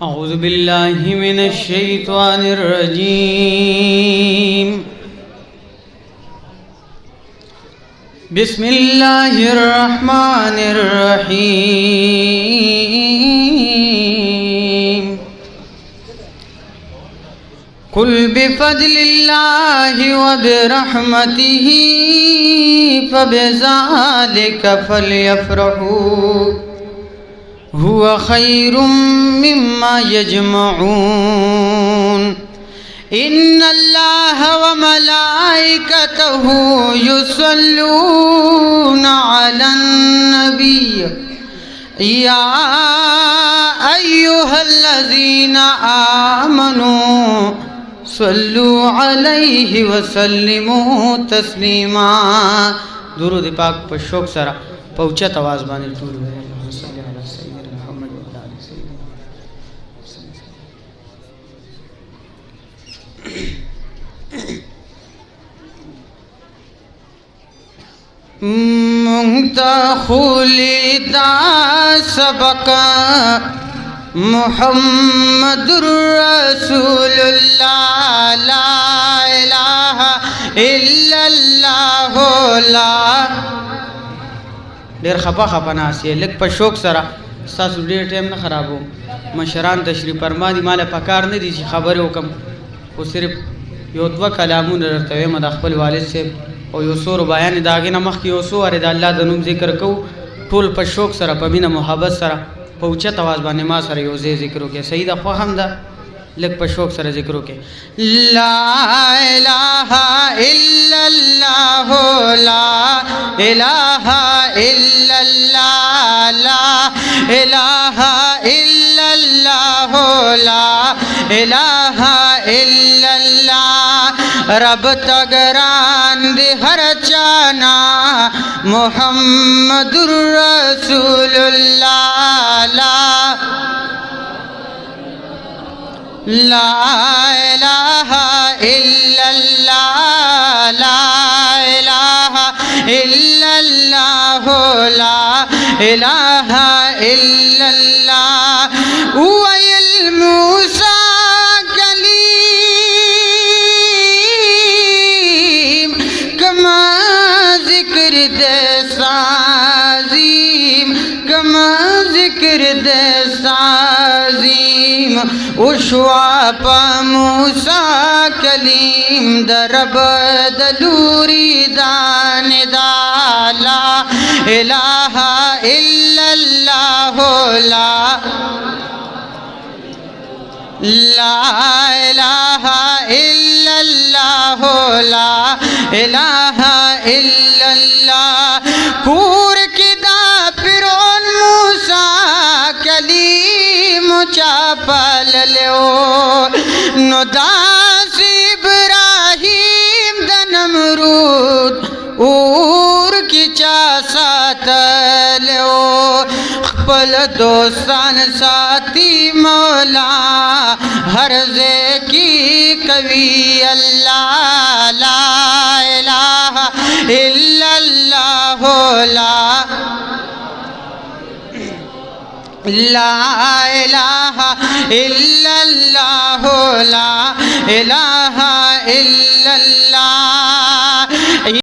अऊज़ु बिल्लाहि मिनश शैतानिर रजीम। बिस्मिल्लाहिर रहमानिर रहीम। कुल बिफ़ज़्लिल्लाहि व बिरहमतिही फ़बिज़ालिका फ़लयफ़रहू हुवा खैरुम मिम्मा यजमऊन। इन्नल्लाह व मलाइकतहू युसल्लूना अलन नबी या अय्युहल्लज़ीना आमनू सल्लू अलैहि व सल्लिमू तस्लीमा। दुरूद पाक पर शौक सरा पहुँचा आवाज़ बानी टूर मुंता खुलीदा सबक मुहम्मदुर रसूलुल्लाह ला इलाहा इल्लल्लाह ला। ढेर खपा खपा नासी लग पर शौक सरा सासु ढेर टाइम न खराबो। मशरान तशरीफ फरमा दी माला पकार न दी खबर हुकम वो सिर्फ यो दवा कलामून रतवे मद खपल वालिद से और यो सोर बयान दागे नमख की ओसो अरे द अल्लाह दनुम जिक्र को टोल पर शौक सरा पमीना मोहब्बत सरा पहुँचा तवाज़ बाने मा सरा यो जे जिक्रो के सही दा ख्वाहम दा लग पर शौक सरा जिक्रो के ला इलाहा इल्लल्लाह ला इलाहा इल्लल्लाह ला इलाहा इल्लल्लाह ला इलाहा इल्लल्लाह। रब तगरान दे हर चाना मुहम्मदुर रसूलुल्लाह ला इलाहा इल्लल्लाह ला इलाहा इल्लल्लाह ला इलाहा इल्लल्लाह। वयल मूसा साज़ीम उशवा पा मूसा कलीम दरब दलूरी दान दाला इलाहा इल्लल्लाह ला ला इलाहा इल्लल्लाह ला इलाहा इल्लल्लाह। पूर किदा फिरौन मूसा कलीम चापल लो नुदास इब्राहिम दनमरूद ऊर की चासात लो खपल दोस्तान साथी मौला हरजे की कवि अल्लाह ला इलाहा इल्लल्लाह ला ला इलाहा इल्लल्लाह ला इलाहा इल्लल्लाह।